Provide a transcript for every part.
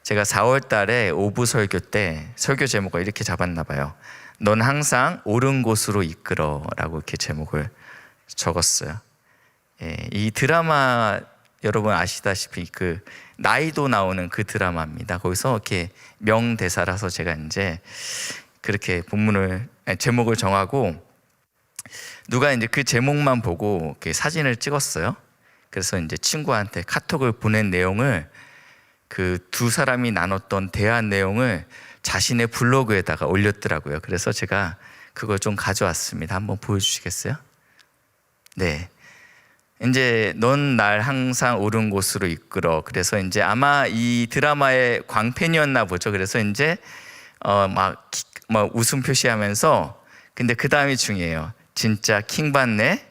제가 4월 달에 오부 설교 때 설교 제목을 이렇게 잡았나 봐요. 넌 항상 옳은 곳으로 이끌어 라고 이렇게 제목을 적었어요. 이 드라마 여러분 아시다시피 그 나이도 나오는 그 드라마입니다. 거기서 이렇게 명대사라서 제가 이제 그렇게 제목을 정하고 누가 이제 그 제목만 보고 이렇게 사진을 찍었어요. 그래서 이제 친구한테 카톡을 보낸 내용을 그 두 사람이 나눴던 대화 내용을 자신의 블로그에다가 올렸더라고요. 그래서 제가 그걸 좀 가져왔습니다. 한번 보여주시겠어요? 네. 이제 넌 날 항상 옳은 곳으로 이끌어. 그래서 이제 아마 이 드라마의 광팬이었나 보죠. 그래서 이제 막 웃음 표시하면서 근데 그 다음이 중요해요. 진짜 킹받네.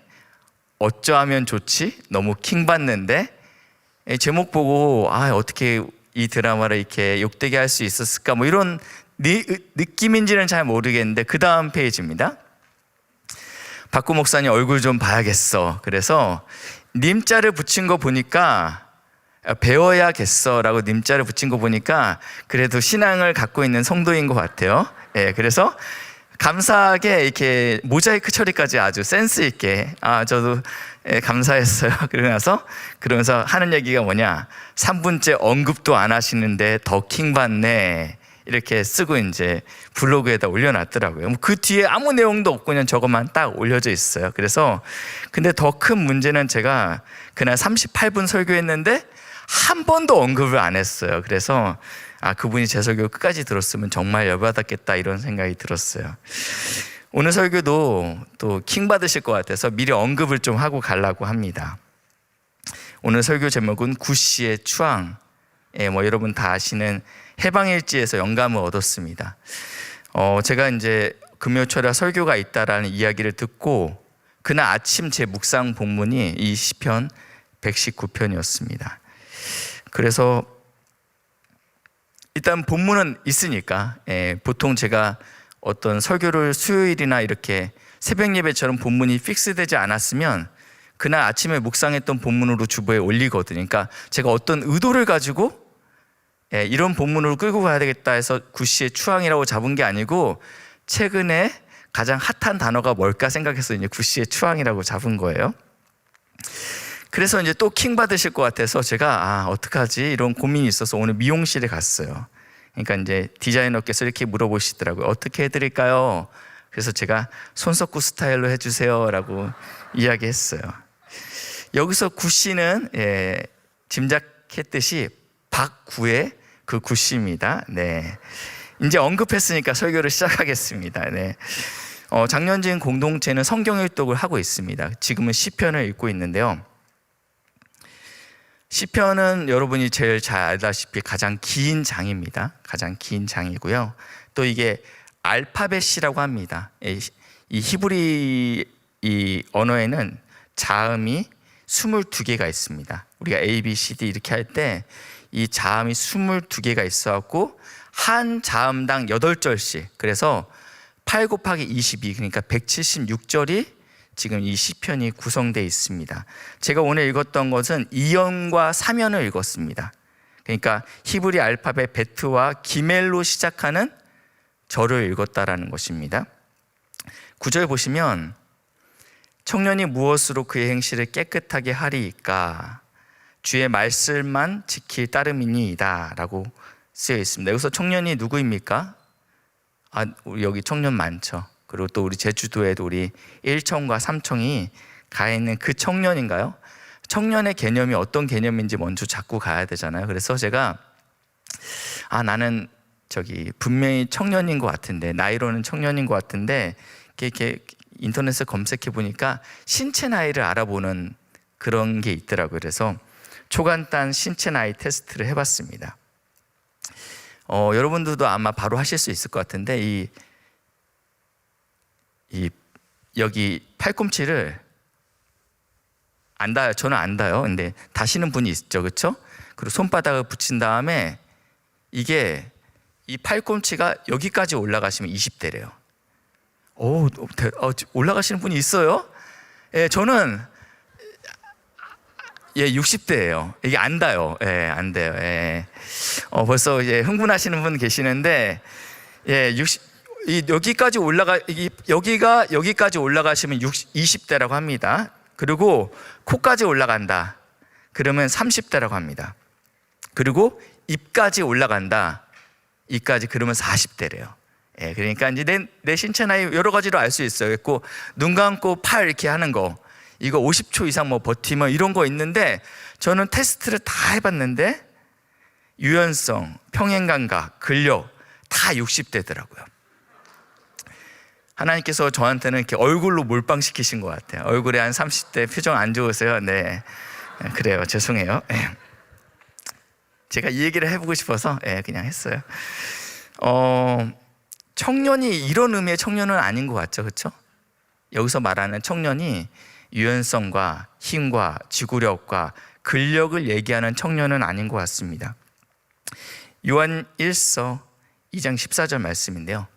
어쩌하면 좋지? 너무 킹받는데. 제목 보고 어떻게 이 드라마를 이렇게 욕되게 할 수 있었을까? 뭐 이런 느낌인지는 잘 모르겠는데 그 다음 페이지입니다. 박구 목사님 얼굴 좀 봐야겠어. 그래서 님자를 붙인 거 보니까 배워야겠어라고 님자를 붙인 거 보니까 그래도 신앙을 갖고 있는 성도인 것 같아요. 그래서 감사하게 이렇게 모자이크 처리까지 아주 센스 있게 저도 감사했어요. 그러면서 하는 얘기가 뭐냐, 3분째 언급도 안 하시는데 더 킹받네 이렇게 쓰고 이제 블로그에다 올려놨더라고요. 그 뒤에 아무 내용도 없고 그냥 저것만 딱 올려져 있어요. 그래서 근데 더 큰 문제는 제가 그날 38분 설교했는데 한 번도 언급을 안 했어요. 그래서 그분이 제 설교 끝까지 들었으면 정말 열받았겠다 이런 생각이 들었어요. 오늘 설교도 또 킹 받으실 것 같아서 미리 언급을 좀 하고 가려고 합니다. 오늘 설교 제목은 구씨의 추앙. 여러분 다 아시는 해방일지에서 영감을 얻었습니다. 제가 이제 금요철에 설교가 있다라는 이야기를 듣고 그날 아침 제 묵상 본문이 이 시편 119편이었습니다. 그래서 일단 본문은 있으니까 보통 제가 어떤 설교를 수요일이나 이렇게 새벽 예배처럼 본문이 픽스되지 않았으면 그날 아침에 묵상했던 본문으로 주보에 올리거든요. 그러니까 제가 어떤 의도를 가지고 이런 본문으로 끌고 가야 되겠다 해서 구씨의 추앙이라고 잡은 게 아니고 최근에 가장 핫한 단어가 뭘까 생각해서 이제 구씨의 추앙이라고 잡은 거예요. 그래서 이제 또 킹 받으실 것 같아서 제가 어떡하지 이런 고민이 있어서 오늘 미용실에 갔어요. 그러니까 이제 디자이너께서 이렇게 물어보시더라고요. 어떻게 해드릴까요? 그래서 제가 손석구 스타일로 해주세요 라고 이야기했어요. 여기서 구씨는 짐작했듯이 박구의 그 구씨입니다. 네. 이제 언급했으니까 설교를 시작하겠습니다. 네. 장년진 공동체는 성경 일독을 하고 있습니다. 지금은 시편을 읽고 있는데요. 시편은 여러분이 제일 잘 알다시피 가장 긴 장입니다. 가장 긴 장이고요. 또 이게 알파벳이라고 합니다. 이 히브리 이 언어에는 자음이 22개가 있습니다. 우리가 A, B, C, D 이렇게 할 때 이 자음이 22개가 있어갖고 한 자음당 8절씩, 그래서 8 곱하기 22, 그러니까 176절이 지금 이 시편이 구성되어 있습니다. 제가 오늘 읽었던 것은 2연과 3연을 읽었습니다. 그러니까 히브리 알파벳 베트와 기멜로 시작하는 절을 읽었다라는 것입니다. 9절 보시면 청년이 무엇으로 그의 행실을 깨끗하게 하리이까 주의 말씀만 지킬 따름이니이다 라고 쓰여 있습니다. 여기서 청년이 누구입니까? 여기 청년 많죠. 그리고 또 우리 제주도에도 우리 1청과 3청이 가 있는 그 청년인가요? 청년의 개념이 어떤 개념인지 먼저 잡고 가야 되잖아요. 그래서 제가 나는 분명히 청년인 것 같은데, 나이로는 청년인 것 같은데 이렇게 인터넷에 검색해 보니까 신체 나이를 알아보는 그런 게 있더라고요. 그래서 초간단 신체 나이 테스트를 해봤습니다. 여러분들도 아마 바로 하실 수 있을 것 같은데 여기 팔꿈치를 안 닿아요. 저는 안 닿아요. 근데 다시는 분이 있죠, 그렇죠? 그리고 손바닥을 붙인 다음에 이게 이 팔꿈치가 여기까지 올라가시면 20대래요. 올라가시는 분이 있어요? 저는 예, 60대예요. 이게 안 닿아요. 예, 안 돼요. 예. 벌써 이제 흥분하시는 분 계시는데, 예, 여기까지 여기까지 올라가시면 20대라고 합니다. 그리고 코까지 올라간다. 그러면 30대라고 합니다. 그리고 입까지 올라간다. 입까지 그러면 40대래요. 예, 그러니까 이제 내 신체 나이 여러 가지로 알 수 있어요. 그리고 눈 감고 팔 이렇게 하는 거, 이거 50초 이상 뭐 버티면 이런 거 있는데, 저는 테스트를 다 해봤는데 유연성, 평행감각, 근력 다 60대더라고요. 하나님께서 저한테는 이렇게 얼굴로 몰빵시키신 것 같아요. 얼굴에 한 30대 표정 안 좋으세요? 네, 그래요. 죄송해요. 제가 이 얘기를 해보고 싶어서 그냥 했어요. 청년이 이런 의미의 청년은 아닌 것 같죠, 그렇죠? 여기서 말하는 청년이 유연성과 힘과 지구력과 근력을 얘기하는 청년은 아닌 것 같습니다. 요한 1서 2장 14절 말씀인데요.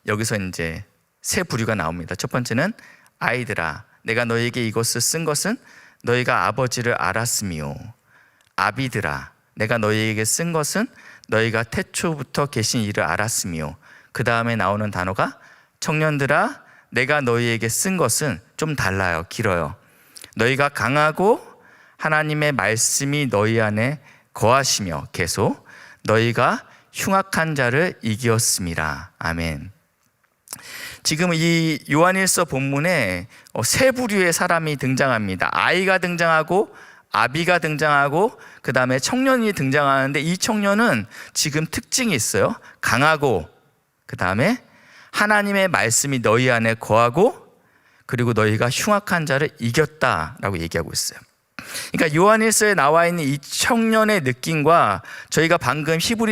여기서 이제 세 부류가 나옵니다. 첫 번째는 아이들아, 내가 너에게 이것을 쓴 것은 너희가 아버지를 알았으며, 아비들아, 내가 너희에게 쓴 것은 너희가 태초부터 계신 이를 알았으며, 그 다음에 나오는 단어가 청년들아, 내가 너희에게 쓴 것은 좀 달라요. 길어요. 너희가 강하고 하나님의 말씀이 너희 안에 거하시며, 계속 너희가 흉악한 자를 이기었음이라. 아멘. 지금 이 요한일서 본문에 세 부류의 사람이 등장합니다. 아이가 등장하고 아비가 등장하고 그 다음에 청년이 등장하는데, 이 청년은 지금 특징이 있어요. 강하고, 그 다음에 하나님의 말씀이 너희 안에 거하고, 그리고 너희가 흉악한 자를 이겼다라고 얘기하고 있어요. 그러니까 요한일서에 나와 있는 이 청년의 느낌과 저희가 방금 시편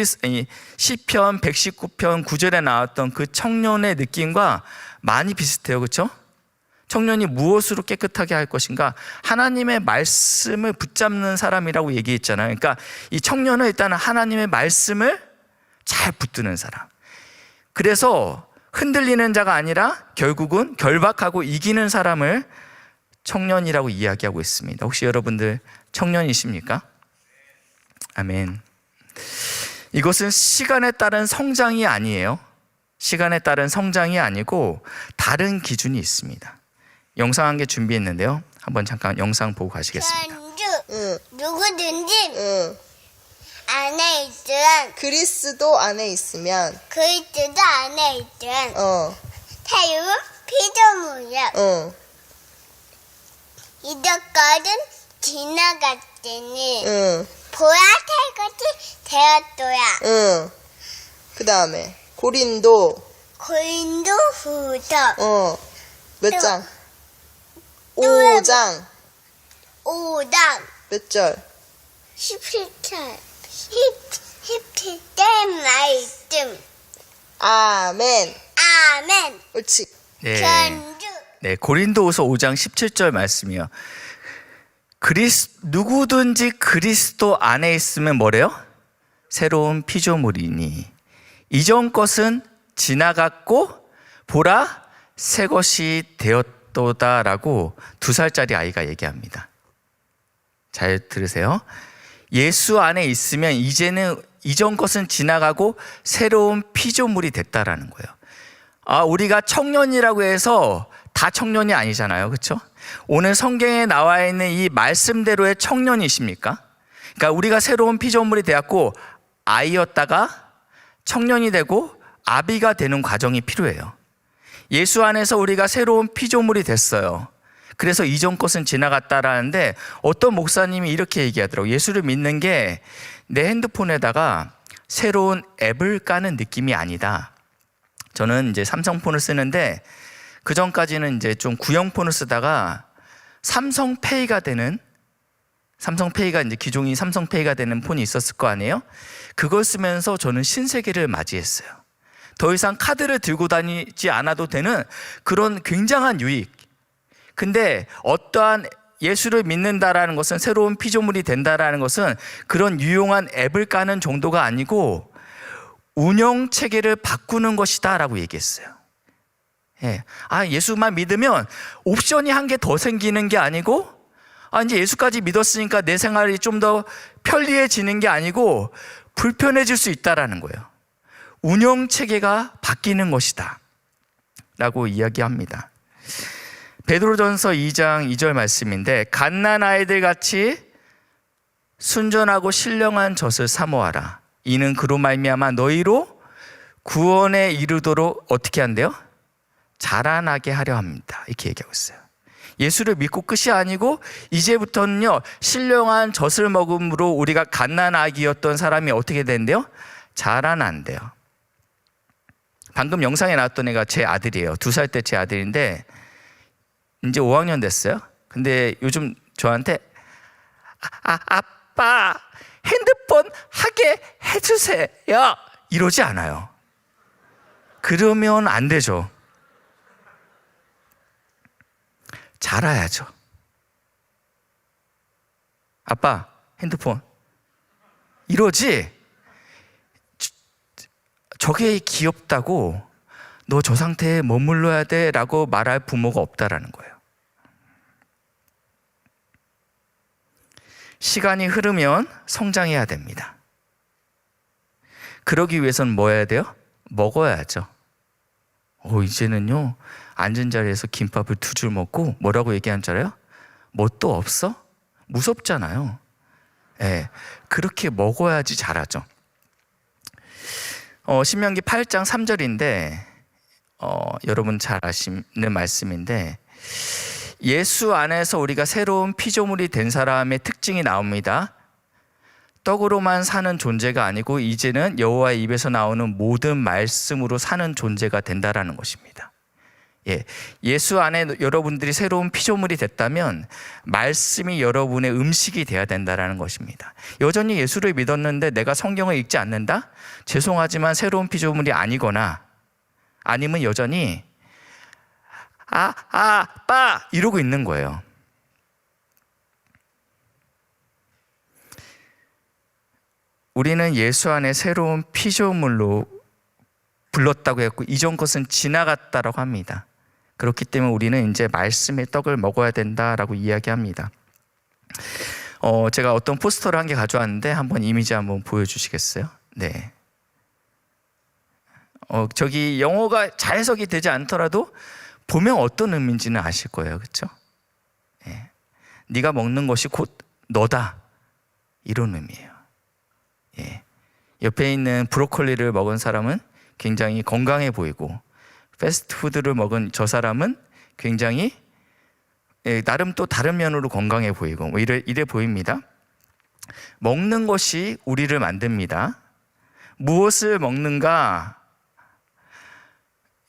119편 9절에 나왔던 그 청년의 느낌과 많이 비슷해요. 그렇죠? 청년이 무엇으로 깨끗하게 할 것인가? 하나님의 말씀을 붙잡는 사람이라고 얘기했잖아요. 그러니까 이 청년은 일단 하나님의 말씀을 잘 붙드는 사람. 그래서 흔들리는 자가 아니라 결국은 결박하고 이기는 사람을 청년이라고 이야기하고 있습니다. 혹시 여러분들 청년이십니까? 아멘. 이것은 시간에 따른 성장이 아니에요. 시간에 따른 성장이 아니고 다른 기준이 있습니다. 영상 한 개 준비했는데요. 한번 잠깐 영상 보고 가시겠습니다. 누구든지 안에 있으면, 그리스도 안에 있으면 그리스도 안에 있으면 새로운 피조물이야. 이전까진 지나갔더니 보라 새 것이 되었더라. 그 다음에 고린도 고린도후서 몇 장? 또 5장 5장 몇 절? 17절 17절 말씀. 아멘. 아멘. 옳지. 네. 견주. 네, 고린도후서 5장 17절 말씀이요. 누구든지 그리스도 안에 있으면 뭐래요? 새로운 피조물이니 이전 것은 지나갔고 보라 새 것이 되었도다라고 2살짜리 아이가 얘기합니다. 잘 들으세요. 예수 안에 있으면 이제는 이전 것은 지나가고 새로운 피조물이 됐다라는 거예요. 우리가 청년이라고 해서 다 청년이 아니잖아요. 그렇죠? 오늘 성경에 나와 있는 이 말씀대로의 청년이십니까? 그러니까 우리가 새로운 피조물이 되었고 아이였다가 청년이 되고 아비가 되는 과정이 필요해요. 예수 안에서 우리가 새로운 피조물이 됐어요. 그래서 이전 것은 지나갔다라는데, 어떤 목사님이 이렇게 얘기하더라고요. 예수를 믿는 게 내 핸드폰에다가 새로운 앱을 까는 느낌이 아니다. 저는 이제 삼성폰을 쓰는데 그 전까지는 이제 좀 구형폰을 쓰다가 삼성페이가 이제 기종이 삼성페이가 되는 폰이 있었을 거 아니에요? 그걸 쓰면서 저는 신세계를 맞이했어요. 더 이상 카드를 들고 다니지 않아도 되는 그런 굉장한 유익. 근데 어떠한 예수를 믿는다라는 것은, 새로운 피조물이 된다라는 것은 그런 유용한 앱을 까는 정도가 아니고 운영 체계를 바꾸는 것이다 라고 얘기했어요. 예수만 믿으면 옵션이 한 개 더 생기는 게 아니고 이제 예수까지 믿었으니까 내 생활이 좀 더 편리해지는 게 아니고 불편해질 수 있다라는 거예요. 운영 체계가 바뀌는 것이다 라고 이야기합니다. 베드로전서 2장 2절 말씀인데, 갓난 아이들 같이 순전하고 신령한 젖을 사모하라. 이는 그로 말미암아 너희로 구원에 이르도록 어떻게 한대요? 자라나게 하려 합니다. 이렇게 얘기하고 있어요. 예수를 믿고 끝이 아니고 이제부터는요, 신령한 젖을 먹음으로 우리가 갓난 아기였던 사람이 어떻게 된대요? 자라난대요. 방금 영상에 나왔던 애가 제 아들이에요. 2살 때 제 아들인데 이제 5학년 됐어요. 근데 요즘 저한테 아빠 핸드폰 하게 해주세요 이러지 않아요. 그러면 안 되죠. 자라야죠. 아빠 핸드폰 이러지, 저게 귀엽다고 너 저 상태에 머물러야 돼 라고 말할 부모가 없다라는 거예요. 시간이 흐르면 성장해야 됩니다. 그러기 위해서는 뭐 해야 돼요? 먹어야죠. 이제는요, 앉은 자리에서 김밥을 2줄 먹고 뭐라고 얘기한 줄 알아요? 뭐 또 없어? 무섭잖아요. 네, 그렇게 먹어야지 자라죠. 신명기 8장 3절인데 여러분 잘 아시는 말씀인데, 예수 안에서 우리가 새로운 피조물이 된 사람의 특징이 나옵니다. 떡으로만 사는 존재가 아니고 이제는 여호와의 입에서 나오는 모든 말씀으로 사는 존재가 된다라는 것입니다. 예수 안에 여러분들이 새로운 피조물이 됐다면 말씀이 여러분의 음식이 돼야 된다라는 것입니다. 여전히 예수를 믿었는데 내가 성경을 읽지 않는다? 죄송하지만 새로운 피조물이 아니거나, 아니면 여전히 아빠 이러고 있는 거예요. 우리는 예수 안에 새로운 피조물로 불렀다고 했고 이전 것은 지나갔다라고 합니다. 그렇기 때문에 우리는 이제 말씀의 떡을 먹어야 된다라고 이야기합니다. 제가 어떤 포스터를 한 개 가져왔는데 한번 이미지 한번 보여주시겠어요? 네. 저기 영어가 잘 해석이 되지 않더라도 보면 어떤 의미인지는 아실 거예요. 그렇죠? 네. 네가 먹는 것이 곧 너다, 이런 의미예요. 옆에 있는 브로콜리를 먹은 사람은 굉장히 건강해 보이고, 패스트푸드를 먹은 저 사람은 굉장히 나름 또 다른 면으로 건강해 보이고, 뭐 이래 보입니다. 먹는 것이 우리를 만듭니다. 무엇을 먹는가?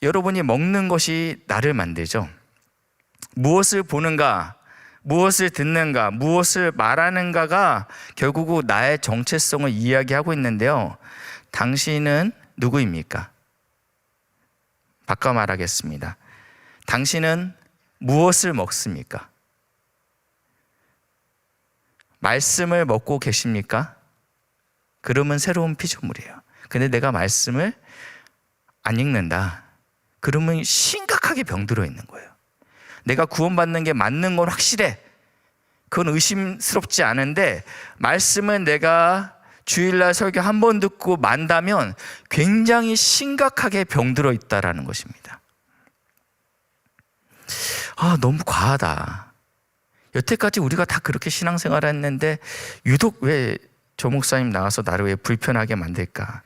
여러분이 먹는 것이 나를 만들죠. 무엇을 보는가, 무엇을 듣는가, 무엇을 말하는가가 결국은 나의 정체성을 이야기하고 있는데요. 당신은 누구입니까? 바꿔 말하겠습니다. 당신은 무엇을 먹습니까? 말씀을 먹고 계십니까? 그러면 새로운 피조물이에요. 근데 내가 말씀을 안 읽는다, 그러면 심각하게 병들어 있는 거예요. 내가 구원받는 게 맞는 건 확실해, 그건 의심스럽지 않은데, 말씀은 내가 주일날 설교 한 번 듣고 만다면 굉장히 심각하게 병들어 있다라는 것입니다. 너무 과하다. 여태까지 우리가 다 그렇게 신앙생활을 했는데 유독 왜 저 목사님 나와서 나를 왜 불편하게 만들까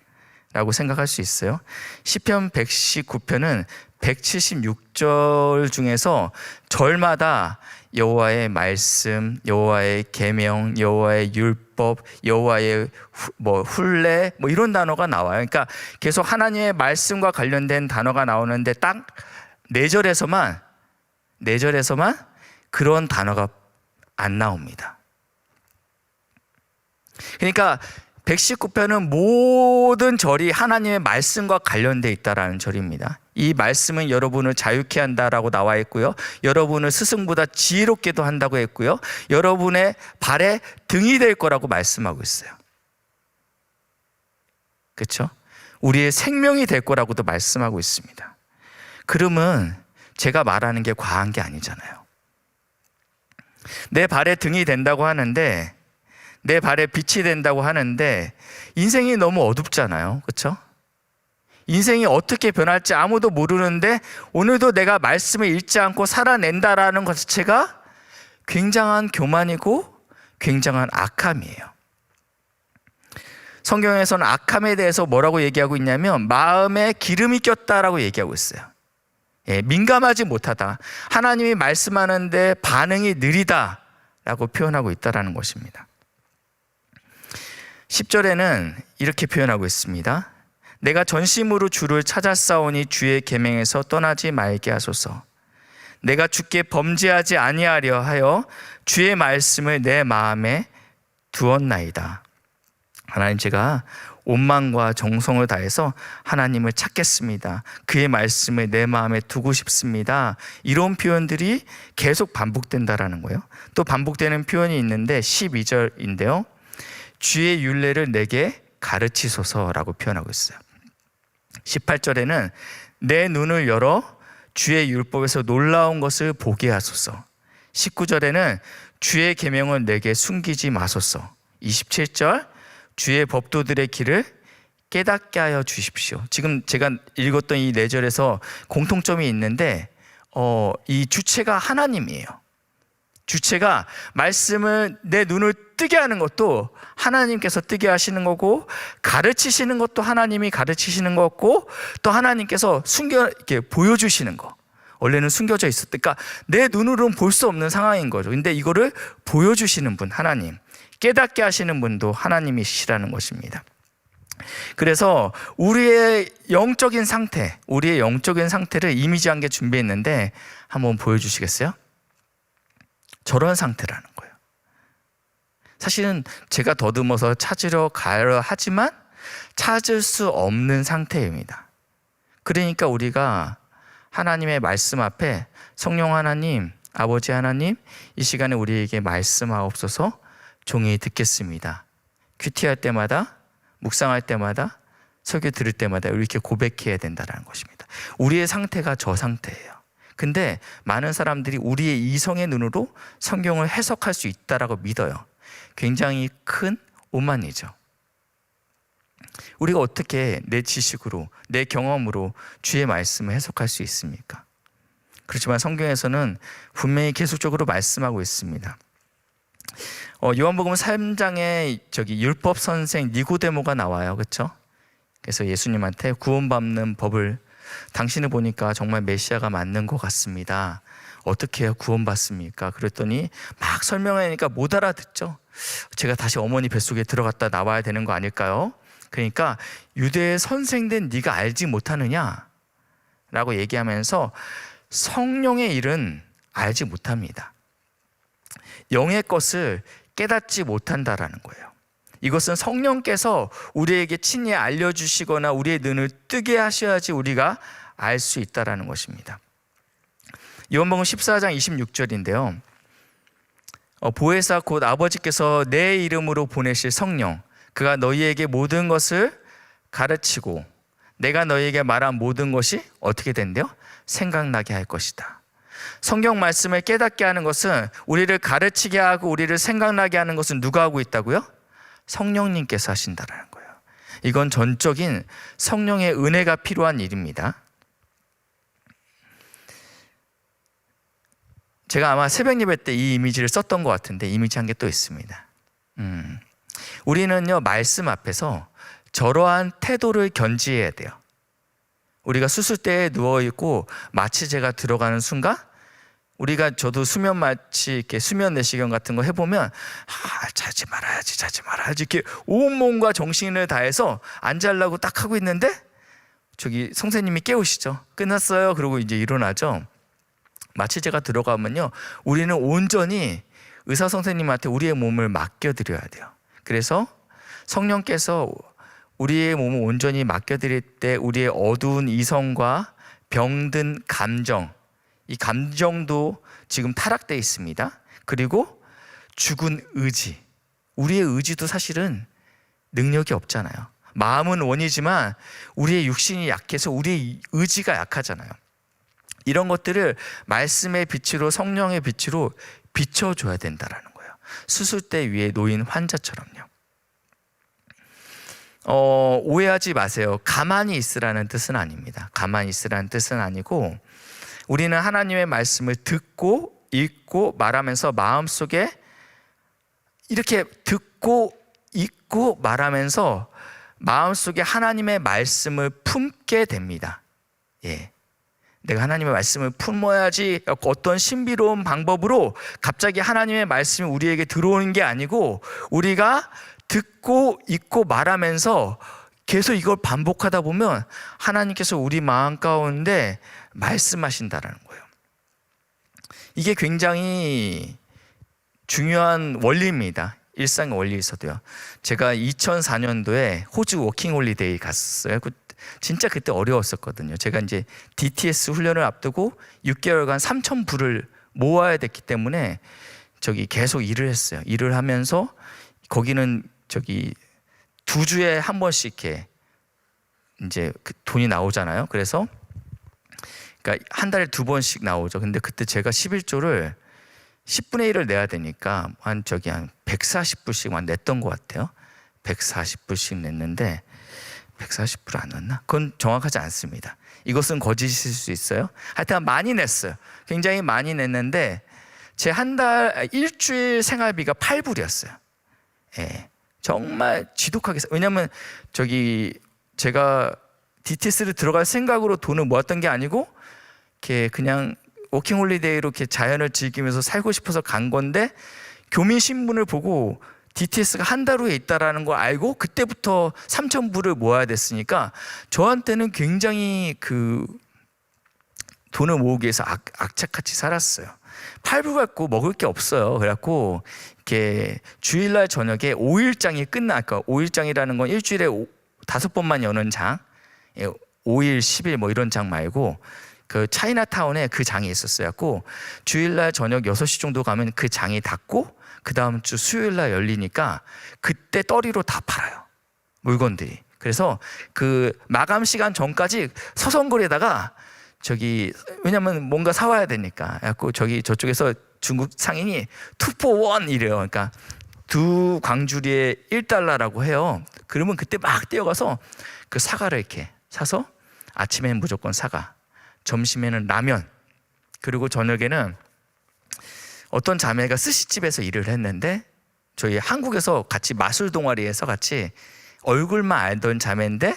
라고 생각할 수 있어요. 시편 119편은 176절 중에서 절마다 여호와의 말씀, 여호와의 계명, 여호와의 율법, 여호와의 훈례 이런 단어가 나와요. 그러니까 계속 하나님의 말씀과 관련된 단어가 나오는데 딱 4절에서만 그런 단어가 안 나옵니다. 그러니까 119편은 모든 절이 하나님의 말씀과 관련되어 있다라는 절입니다. 이 말씀은 여러분을 자유케 한다라고 나와 있고요, 여러분을 스승보다 지혜롭게도 한다고 했고요, 여러분의 발에 등이 될 거라고 말씀하고 있어요. 그렇죠? 우리의 생명이 될 거라고도 말씀하고 있습니다. 그러면 제가 말하는 게 과한 게 아니잖아요. 내 발에 등이 된다고 하는데, 내 발에 빛이 된다고 하는데 인생이 너무 어둡잖아요. 그렇죠? 인생이 어떻게 변할지 아무도 모르는데 오늘도 내가 말씀을 읽지 않고 살아낸다라는 것 자체가 굉장한 교만이고 굉장한 악함이에요. 성경에서는 악함에 대해서 뭐라고 얘기하고 있냐면 마음에 기름이 꼈다라고 얘기하고 있어요. 민감하지 못하다, 하나님이 말씀하는데 반응이 느리다라고 표현하고 있다라는 것입니다. 10절에는 이렇게 표현하고 있습니다. 내가 전심으로 주를 찾았사오니 주의 계명에서 떠나지 말게 하소서. 내가 주께 범죄하지 아니하려 하여 주의 말씀을 내 마음에 두었나이다. 하나님, 제가 온 마음과 정성을 다해서 하나님을 찾겠습니다. 그의 말씀을 내 마음에 두고 싶습니다. 이런 표현들이 계속 반복된다라는 거예요. 또 반복되는 표현이 있는데 12절인데요. 주의 율례를 내게 가르치소서라고 표현하고 있어요. 18절에는 내 눈을 열어 주의 율법에서 놀라운 것을 보게 하소서. 19절에는 주의 계명을 내게 숨기지 마소서. 27절 주의 법도들의 길을 깨닫게 하여 주십시오. 지금 제가 읽었던 이 4절에서 공통점이 있는데 이 주체가 하나님이에요. 주체가 말씀을 내 눈을 뜨게 하는 것도 하나님께서 뜨게 하시는 거고, 가르치시는 것도 하나님이 가르치시는 거고, 또 하나님께서 이렇게 보여주시는 거. 원래는 숨겨져 있었대. 그러니까 내 눈으로는 볼 수 없는 상황인 거죠. 근데 이거를 보여주시는 분, 하나님, 깨닫게 하시는 분도 하나님이시라는 것입니다. 그래서 우리의 영적인 상태를 이미지한 게 준비했는데 한번 보여주시겠어요? 저런 상태라는 거예요. 사실은 제가 더듬어서 찾으려 가려 하지만 찾을 수 없는 상태입니다. 그러니까 우리가 하나님의 말씀 앞에 성령 하나님, 아버지 하나님, 이 시간에 우리에게 말씀하옵소서, 종이 듣겠습니다. 큐티할 때마다, 묵상할 때마다, 설교 들을 때마다 이렇게 고백해야 된다는 것입니다. 우리의 상태가 저 상태예요. 근데 많은 사람들이 우리의 이성의 눈으로 성경을 해석할 수 있다라고 믿어요. 굉장히 큰 오만이죠. 우리가 어떻게 내 지식으로, 내 경험으로 주의 말씀을 해석할 수 있습니까? 그렇지만 성경에서는 분명히 계속적으로 말씀하고 있습니다. 요한복음 3장에 율법 선생 니고데모가 나와요. 그렇죠? 그래서 예수님한테 구원받는 법을, 당신을 보니까 정말 메시아가 맞는 것 같습니다. 어떻게 해야 구원받습니까? 그랬더니 막 설명하니까 못 알아듣죠. 제가 다시 어머니 뱃속에 들어갔다 나와야 되는 거 아닐까요? 그러니까 유대의 선생된 네가 알지 못하느냐? 라고 얘기하면서 성령의 일은 알지 못합니다. 영의 것을 깨닫지 못한다라는 거예요. 이것은 성령께서 우리에게 친히 알려주시거나 우리의 눈을 뜨게 하셔야지 우리가 알 수 있다라는 것입니다. 요한복음 14장 26절인데요. 보혜사 곧 아버지께서 내 이름으로 보내실 성령, 그가 너희에게 모든 것을 가르치고 내가 너희에게 말한 모든 것이 어떻게 된대요? 생각나게 할 것이다. 성경 말씀을 깨닫게 하는 것은, 우리를 가르치게 하고 우리를 생각나게 하는 것은 누가 하고 있다고요? 성령님께서 하신다라는 거예요. 이건 전적인 성령의 은혜가 필요한 일입니다. 제가 아마 새벽 예배 때 이 이미지를 썼던 것 같은데 이미지 한 개 또 있습니다. 우리는요, 말씀 앞에서 저러한 태도를 견지해야 돼요. 우리가 수술대에 누워있고 마취제가 들어가는 순간, 저도 수면 마취, 이렇게 수면 내시경 같은 거 해보면, 자지 말아야지 이렇게 온몸과 정신을 다해서 안 자려고 딱 하고 있는데, 선생님이 깨우시죠. 끝났어요. 그러고 이제 일어나죠. 마취제가 들어가면요, 우리는 온전히 의사 선생님한테 우리의 몸을 맡겨드려야 돼요. 그래서 성령께서 우리의 몸을 온전히 맡겨드릴 때 우리의 어두운 이성과 병든 감정, 이 감정도 지금 타락되어 있습니다. 그리고 죽은 의지, 우리의 의지도 사실은 능력이 없잖아요. 마음은 원이지만 우리의 육신이 약해서 우리의 의지가 약하잖아요. 이런 것들을 말씀의 빛으로, 성령의 빛으로 비춰줘야 된다라는 거예요. 수술대 위에 놓인 환자처럼요. 오해하지 마세요. 가만히 있으라는 뜻은 아닙니다. 가만히 있으라는 뜻은 아니고, 우리는 하나님의 말씀을 듣고 읽고 말하면서 마음속에 이렇게 듣고 읽고 말하면서 마음속에 하나님의 말씀을 품게 됩니다. 예. 내가 하나님의 말씀을 품어야지 어떤 신비로운 방법으로 갑자기 하나님의 말씀이 우리에게 들어오는 게 아니고, 우리가 듣고 읽고 말하면서 계속 이걸 반복하다 보면 하나님께서 우리 마음 가운데 말씀하신다라는 거예요. 이게 굉장히 중요한 원리입니다. 일상의 원리에서도요. 제가 2004년도에 호주 워킹 홀리데이 갔었어요. 진짜 그때 어려웠었거든요. 제가 이제 DTS 훈련을 앞두고 6개월간 3,000불을 모아야 됐기 때문에 계속 일을 했어요. 일을 하면서 거기는 2주에 한 번씩 이렇게 이제 그 돈이 나오잖아요. 그래서 그러니까 한 달에 2번씩 나오죠. 근데 그때 제가 11조를 10분의 1을 내야 되니까 한 140불씩만 냈던 것 같아요. 140불씩 냈는데 140불 안 냈나? 그건 정확하지 않습니다. 이것은 거짓일 수 있어요. 하여튼 많이 냈어요. 굉장히 많이 냈는데 제 일주일 생활비가 8불이었어요. 예, 정말 지독하게. 왜냐면 제가 DTS를 들어갈 생각으로 돈을 모았던 게 아니고 그냥 워킹홀리데이로 이렇게 자연을 즐기면서 살고 싶어서 간 건데, 교민 신문을 보고 DTS가 한 달 후에 있다라는 걸 알고 그때부터 3,000불을 모아야 됐으니까 저한테는 굉장히 돈을 모으기 위해서 악착같이 살았어요. 8불 갖고 먹을 게 없어요. 그래갖고 이렇게 주일날 저녁에 5일장이 그러니까 5일장이라는 건 일주일에 5번만 여는 장, 5일, 10일 뭐 이런 장 말고 그 차이나타운에 그 장이 있었어요. 주일날 저녁 6시 정도 가면 그 장이 닫고 그 다음 주 수요일날 열리니까 그때 떠리로 다 팔아요, 물건들이. 그래서 그 마감 시간 전까지 서성거리다가 왜냐면 뭔가 사와야 되니까. 그래갖고 저쪽에서 중국 상인이 2 for 1 이래요. 그러니까 2 광주리에 1달러라고 해요. 그러면 그때 막 뛰어가서 그 사과를 이렇게 사서 아침에는 무조건 사과, 점심에는 라면, 그리고 저녁에는 어떤 자매가 스시집에서 일을 했는데 저희 한국에서 같이 마술 동아리에서 같이 얼굴만 알던 자매인데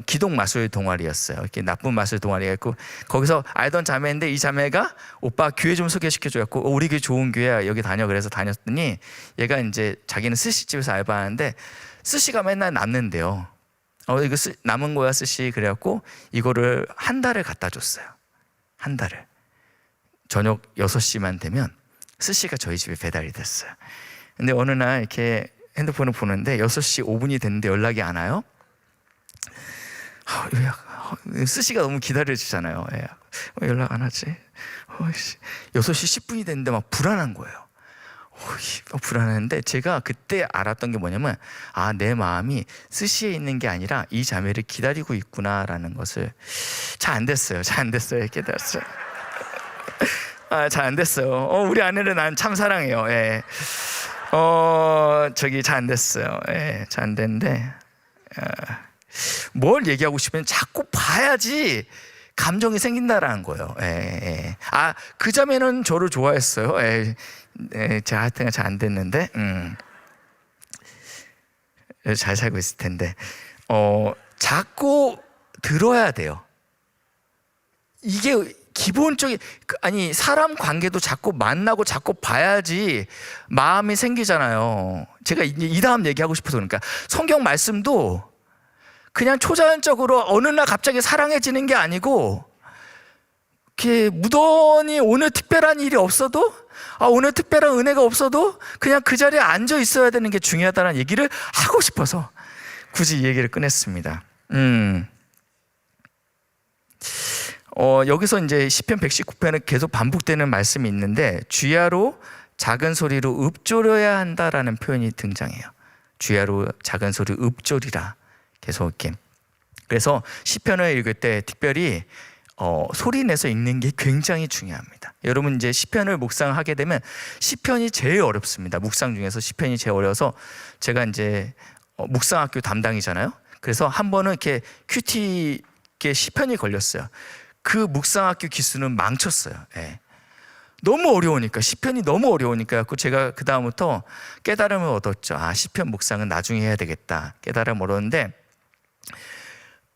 기독 마술 동아리였어요. 이렇게 나쁜 마술 동아리였고, 거기서 알던 자매인데 이 자매가 오빠 교회 좀 소개시켜줘갖고 우리 교회 좋은 교회야, 여기 다녀. 그래서 다녔더니 얘가 이제 자기는 스시집에서 알바하는데 스시가 맨날 남는데요. 이거 남은 거야 스시. 그래갖고 이거를 한 달을 갖다 줬어요. 한 달을. 저녁 6시만 되면 스시가 저희 집에 배달이 됐어요. 근데 어느 날 이렇게 핸드폰을 보는데 6시 5분이 됐는데 연락이 안 와요. 스시가 너무 기다려지잖아요. 연락 안 하지? 6시 10분이 됐는데 막 불안한 거예요. 불안한데 제가 그때 알았던 게 뭐냐면, 내 마음이 스시에 있는 게 아니라 이 자매를 기다리고 있구나라는 것을. 잘 안 됐어요. 깨달았어요. 잘 안 됐어요. 우리 아내를 난 참 사랑해요. 잘 안 됐어요. 잘 안 됐는데 뭘 얘기하고 싶으면 자꾸 봐야지 감정이 생긴다라는 거예요. 그 자매는 저를 좋아했어요. 제가 하여튼 잘 안 됐는데 잘 살고 있을 텐데 자꾸 들어야 돼요. 이게 기본적인, 사람 관계도 자꾸 만나고 자꾸 봐야지 마음이 생기잖아요. 제가 이 다음 얘기하고 싶어서 그러니까 성경 말씀도 그냥 초자연적으로 어느 날 갑자기 사랑해지는 게 아니고, 이렇게 무던히 오늘 특별한 일이 없어도, 오늘 특별한 은혜가 없어도 그냥 그 자리에 앉아 있어야 되는 게 중요하다는 얘기를 하고 싶어서 굳이 이 얘기를 꺼냈습니다. 여기서 이제 시편 119편은 계속 반복되는 말씀이 있는데, 주야로 작은 소리로 읊조려야 한다라는 표현이 등장해요. 주야로 작은 소리로 읊조리라. 계속 이렇게. 그래서 시편을 읽을 때 특별히 소리 내서 읽는 게 굉장히 중요합니다. 여러분 이제 시편을 묵상하게 되면 시편이 제일 어렵습니다. 묵상 중에서 시편이 제일 어려워서 제가 이제 묵상학교 담당이잖아요. 그래서 한 번은 이렇게 큐티에 시편이 걸렸어요. 그 묵상학교 기수는 망쳤어요. 예. 너무 어려우니까, 시편이 너무 어려우니까 제가 그 다음부터 깨달음을 얻었죠. 아, 시편 묵상은 나중에 해야 되겠다 깨달음을 얻었는데,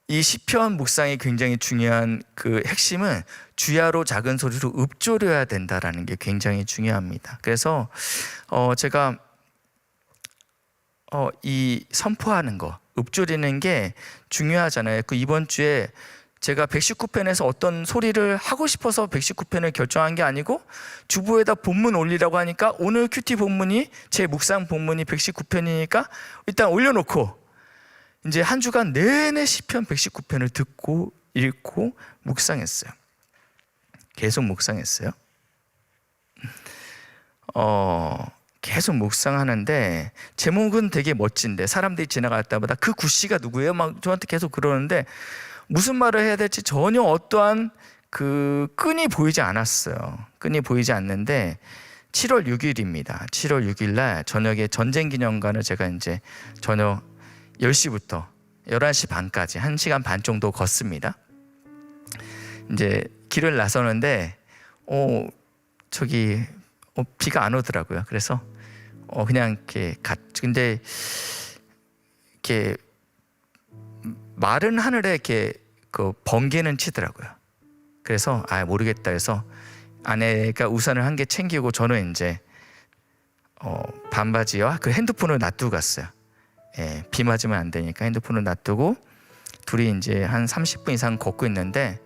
이 시편 묵상이 굉장히 중요한 그 핵심은 주야로 작은 소리로 읊조려야 된다라는 게 굉장히 중요합니다. 그래서 제가 이 선포하는 거, 읊조리는 게 중요하잖아요. 그 이번 주에 제가 119편에서 어떤 소리를 하고 싶어서 119편을 결정한 게 아니고 주보에다 본문 올리라고 하니까 오늘 큐티 본문이 제 묵상 본문이 119편이니까 일단 올려놓고 이제 한 주간 내내 시편 119편을 듣고 읽고 묵상했어요. 계속 묵상했어요. 계속 묵상하는데 제목은 되게 멋진데 사람들이 지나갈 때마다 그 구씨가 누구예요? 막 저한테 계속 그러는데 무슨 말을 해야 될지 전혀 어떠한 그 끈이 보이지 않았어요. 끈이 보이지 않는데 7월 6일입니다. 7월 6일 날 저녁에 전쟁기념관을 제가 이제 저녁 10시부터 11시 반까지 1시간 반 정도 걷습니다. 이제 길을 나서는데 비가 안 오더라고요. 그래서 그냥 이렇게 근데 이렇게 마른 하늘에 이렇게 그 번개는 치더라고요. 그래서 모르겠다 해서 아내가 우산을 한 개 챙기고 저는 이제 반바지와 그 핸드폰을 놔두고 갔어요. 예, 비 맞으면 안 되니까 핸드폰을 놔두고 둘이 이제 한 30분 이상 걷고 있는데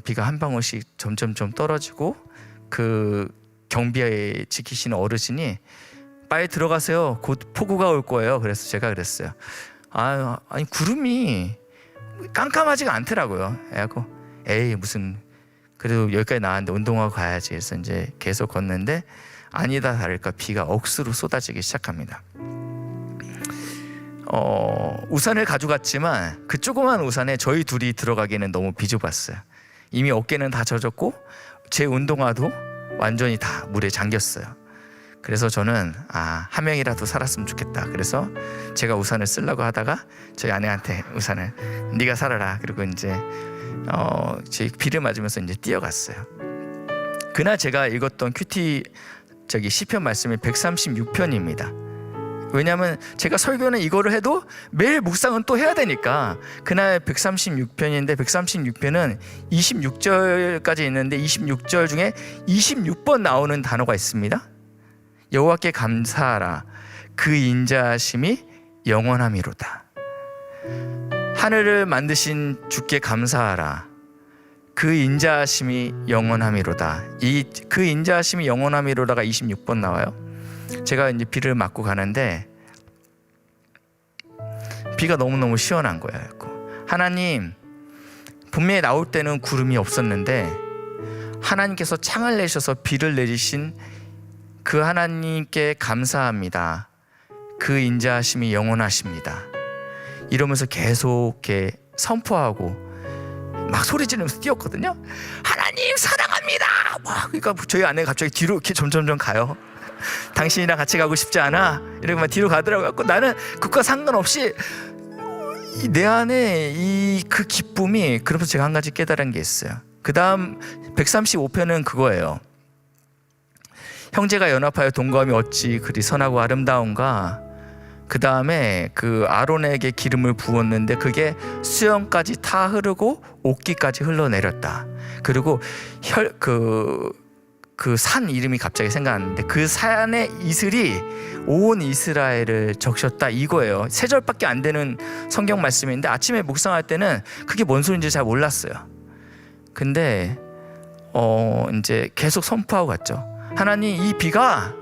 비가 한 방울씩 점점점 떨어지고 그 경비에 지키시는 어르신이 빨리 들어가세요. 곧 폭우가 올 거예요. 그래서 제가 그랬어요. 아니 구름이 깜깜하지가 않더라고요. 그래갖고 무슨 그래도 여기까지 나왔는데 운동하고 가야지 해서 이제 계속 걷는데 아니다 다를까 비가 억수로 쏟아지기 시작합니다. 우산을 가져갔지만 그 조그만 우산에 저희 둘이 들어가기에는 너무 비좁았어요. 이미 어깨는 다 젖었고 제 운동화도 완전히 다 물에 잠겼어요. 그래서 저는 한 명이라도 살았으면 좋겠다. 그래서 제가 우산을 쓰려고 하다가 저희 아내한테 우산을 네가 살아라. 그리고 이제 비를 맞으면서 이제 뛰어갔어요. 그날 제가 읽었던 큐티 시편 말씀이 136편입니다. 왜냐하면 제가 설교는 이거를 해도 매일 묵상은 또 해야 되니까 그날 136편인데 136편은 26절까지 있는데 26절 중에 26번 나오는 단어가 있습니다. 여호와께 감사하라 그 인자하심이 영원함이로다. 하늘을 만드신 주께 감사하라 그 인자하심이 영원함이로다. 그 인자하심이 영원함이로다가 26번 나와요. 제가 이제 비를 맞고 가는데 비가 너무너무 시원한 거예요. 하나님, 분명히 나올 때는 구름이 없었는데 하나님께서 창을 내셔서 비를 내리신 그 하나님께 감사합니다. 그 인자하심이 영원하십니다. 이러면서 계속 이렇게 선포하고 막 소리 지르면서 뛰었거든요. 하나님 사랑합니다. 그러니까 저희 아내가 갑자기 뒤로 이렇게 점점점 가요. 당신이랑 같이 가고 싶지 않아? 이렇게 막 뒤로 가더라고요. 나는 그것과 상관없이 내 안에 그 기쁨이, 그러면서 제가 한 가지 깨달은 게 있어요. 그 다음 135편은 그거예요. 형제가 연합하여 동거함이 어찌 그리 선하고 아름다운가. 그 다음에 그 아론에게 기름을 부었는데 그게 수염까지 타 흐르고 옷기까지 흘러내렸다. 그리고 그 산 이름이 갑자기 생각났는데 그 산의 이슬이 온 이스라엘을 적셨다, 이거예요. 3절밖에 안 되는 성경 말씀인데 아침에 묵상할 때는 그게 뭔 소리인지 잘 몰랐어요. 근데 이제 계속 선포하고 갔죠. 하나님, 이 비가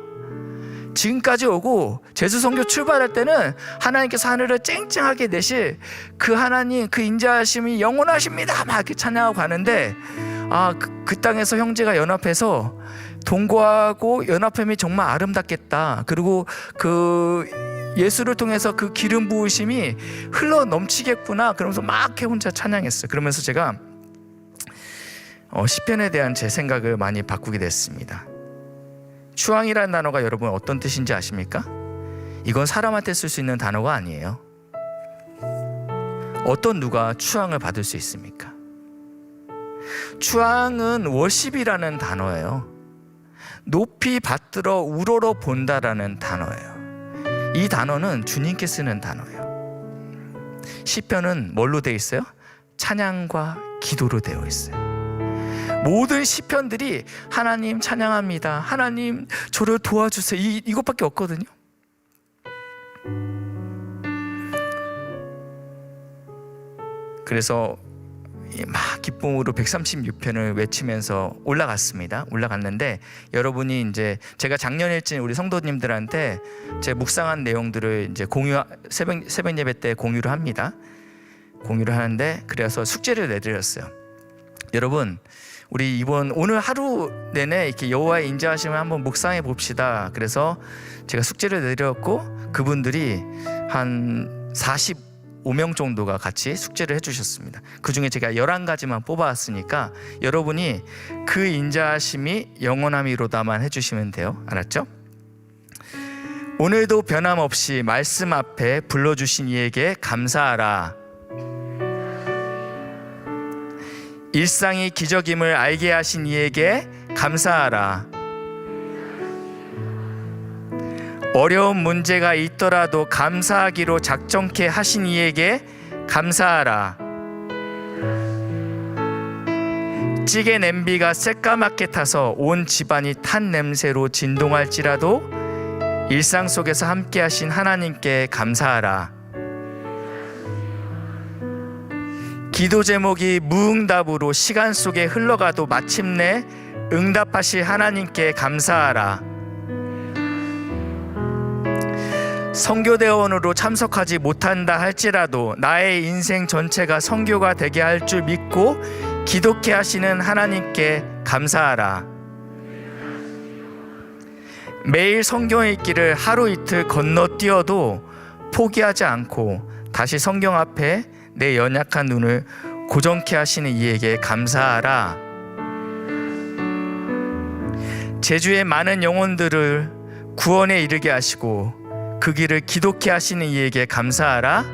지금까지 오고 제주 선교 출발할 때는 하나님께서 하늘을 쨍쨍하게 내실 그 하나님, 그 인자하심이 영원하십니다 막 이렇게 찬양하고 가는데 그 땅에서 형제가 연합해서 동거하고 연합함이 정말 아름답겠다. 그리고 그 예수를 통해서 그 기름 부으심이 흘러 넘치겠구나. 그러면서 막 혼자 찬양했어요. 그러면서 제가 시편에 대한 제 생각을 많이 바꾸게 됐습니다. 추앙이라는 단어가 여러분 어떤 뜻인지 아십니까? 이건 사람한테 쓸 수 있는 단어가 아니에요. 어떤 누가 추앙을 받을 수 있습니까? 추앙은 워십이라는 단어예요. 높이 받들어 우러러 본다라는 단어예요. 이 단어는 주님께 쓰는 단어예요. 시편은 뭘로 되어 있어요? 찬양과 기도로 되어 있어요. 모든 시편들이 하나님 찬양합니다, 하나님 저를 도와주세요, 이것밖에 없거든요. 그래서 막 기쁨으로 136편을 외치면서 올라갔는데 여러분이 이제 제가 작년 일진 우리 성도님들한테 제 묵상한 내용들을 이제 새벽 예배 때 공유를 합니다. 공유를 하는데 그래서 숙제를 내드렸어요. 여러분, 우리 오늘 하루 내내 이렇게 여호와의 인자하심을 한번 묵상해 봅시다. 그래서 제가 숙제를 내드렸고 그분들이 한 45명 정도가 같이 숙제를 해주셨습니다. 그 중에 제가 11가지만 뽑아왔으니까 여러분이 그 인자하심이 영원함이로다만 해주시면 돼요. 알았죠? 오늘도 변함없이 말씀 앞에 불러주신 이에게 감사하라. 일상이 기적임을 알게 하신 이에게 감사하라. 어려운 문제가 있더라도 감사하기로 작정케 하신 이에게 감사하라. 찌개 냄비가 새까맣게 타서 온 집안이 탄 냄새로 진동할지라도 일상 속에서 함께 하신 하나님께 감사하라. 기도 제목이 무응답으로 시간 속에 흘러가도 마침내 응답하실 하나님께 감사하라. 선교대원으로 참석하지 못한다 할지라도 나의 인생 전체가 선교가 되게 할 줄 믿고 기독케 하시는 하나님께 감사하라. 매일 성경 읽기를 하루 이틀 건너뛰어도 포기하지 않고 다시 성경 앞에 내 연약한 눈을 고정케 하시는 이에게 감사하라. 제주의 많은 영혼들을 구원에 이르게 하시고 그 길을 기독케 하시는 이에게 감사하라.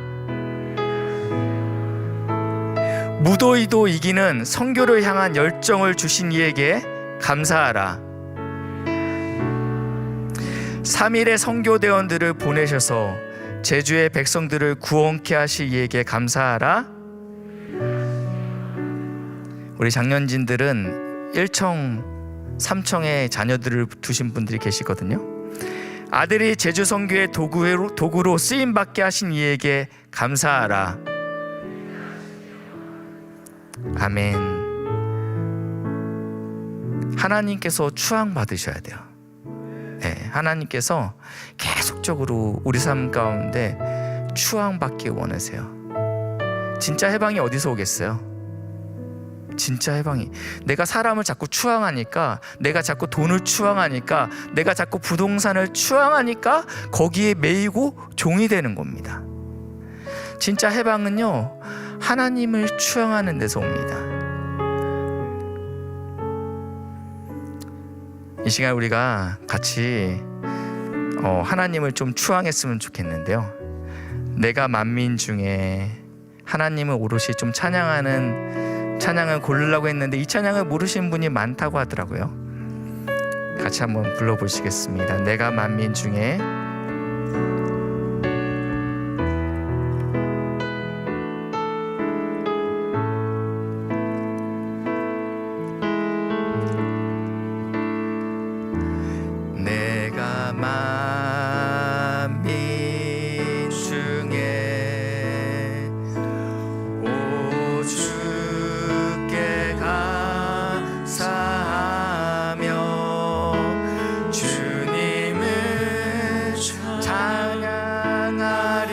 무도이도 이기는 선교를 향한 열정을 주신 이에게 감사하라. 3일의 선교대원들을 보내셔서 제주의 백성들을 구원케 하실 이에게 감사하라. 우리 장년진들은 1청, 3청의 자녀들을 두신 분들이 계시거든요. 아들이 제주 선교의 도구로 쓰임받게 하신 이에게 감사하라. 아멘. 하나님께서 추앙 받으셔야 돼요. 네, 하나님께서 계속적으로 우리 삶 가운데 추앙받기 원하세요. 진짜 해방이 어디서 오겠어요? 진짜 해방이, 내가 사람을 자꾸 추앙하니까, 내가 자꾸 돈을 추앙하니까, 내가 자꾸 부동산을 추앙하니까 거기에 매이고 종이 되는 겁니다. 진짜 해방은요, 하나님을 추앙하는 데서 옵니다. 이 시간 우리가 같이 하나님을 좀 추앙했으면 좋겠는데요. 내가 만민 중에 하나님을 오롯이 좀 찬양을 고르려고 했는데 이 찬양을 모르시는 분이 많다고 하더라고요. 같이 한번 불러보시겠습니다. 내가 만민 중에. 내가 만민 중에 오 주께 감사하며 주님을 찬양하리.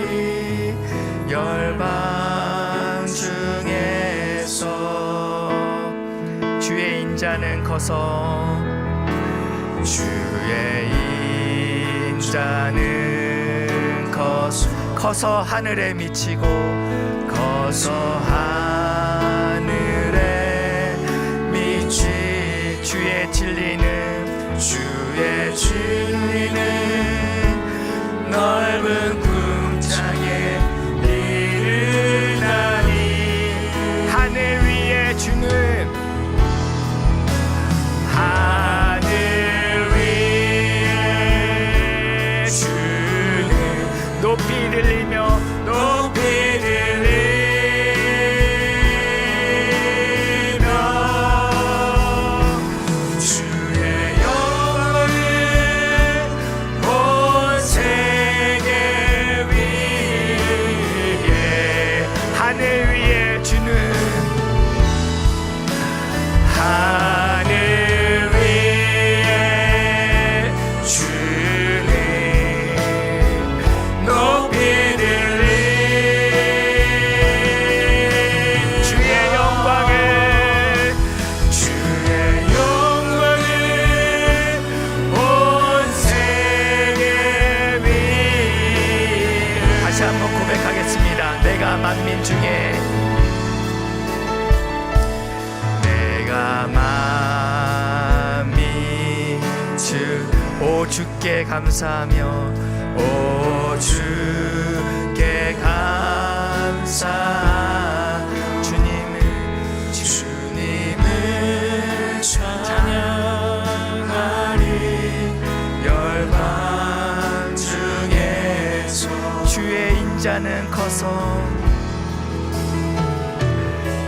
열방 중에서 주의 인자는 커서, 주의 인자는 커서 하늘에 미치고, 커서 하늘에 주의 진리는 넓은 궁창에 이르나니 하늘 위에 주는 높이 들리며 높이 들리며 주의 영광을 온 세계 위에 하늘 위에 주는 하늘 위에 주는 높이 들린 주의 영광을 온 세계 위에 다시 한번 고백하겠습니다. 내가 만민 중에 오 주께 감사하며 오 주께 감사 주님을 찬양하리 열방 중에서 주의 인자는 커서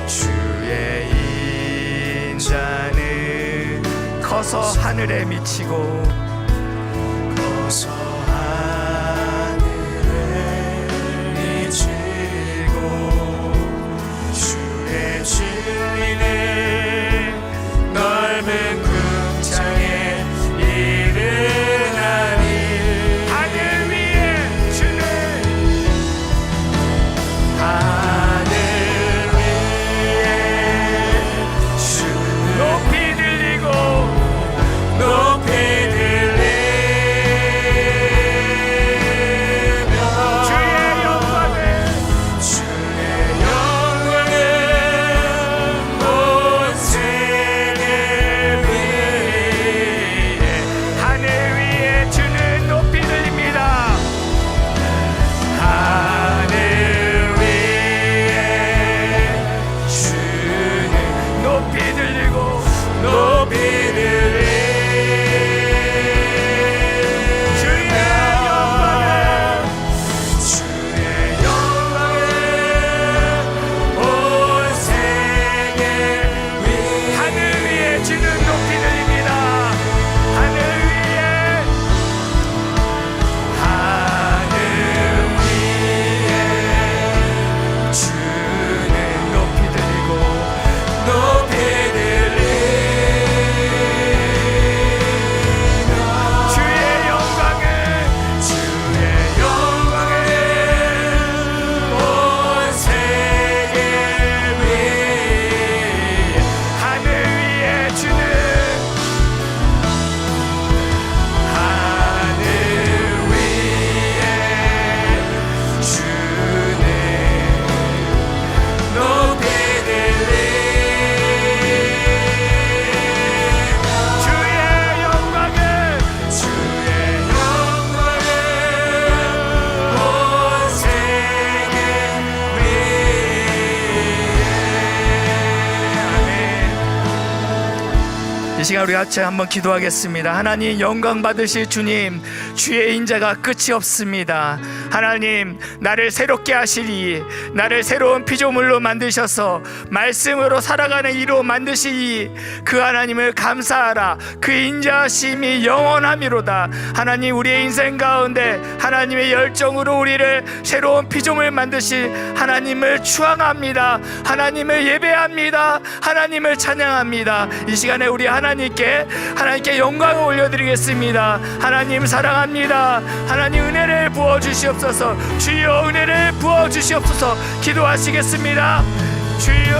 주의 인자는 커서 하늘에 미치고 하늘에 미치고 주의 진리는 넓은 궁창에 이르나니 하늘 위에 주는 하늘 위에 주는 높이 들리고 높이 이 시간 우리 같이 한번 기도하겠습니다. 하나님, 영광 받으실 주님, 주의 인자가 끝이 없습니다. 하나님, 나를 새롭게 하시리, 나를 새로운 피조물로 만드셔서 말씀으로 살아가는 이로 만드시니 그 하나님을 감사하라. 그 인자하심이 영원함이로다. 하나님, 우리의 인생 가운데 하나님의 열정으로 우리를 새로운 피조물 만드실 하나님을 추앙합니다. 하나님을 예배합니다. 하나님을 찬양합니다. 이 시간에 우리 하나님께 영광을 올려드리겠습니다. 하나님 사랑합니다. 하나님 은혜를 부어주시옵소서. 주여 은혜를 부어주시옵소서. 기도하시겠습니다. 주여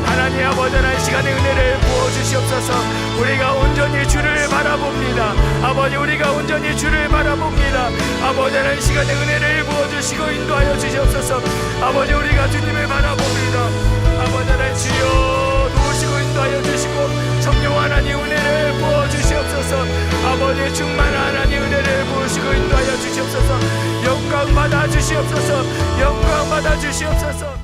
하나님 아버지, 이 시간에 은혜를 부어주시옵소서. 우리가 온전히 주를 바라봅니다. 아버지, 우리가 온전히 주를 바라봅니다. 아버지, 이 시간에 은혜를 부어주시고 인도하여 주시옵소서. 아버지, 우리가 주님을 바라봅니다. 아버지, 주여 도우시고 인도하여 인도하여 주시고 성령 하나님 은혜를 부어 주시옵소서. 아버지 충만한 하나님 은혜를 부으시고 인도하여 주시옵소서. 영광 받아 주시옵소서. 영광 받아 주시옵소서.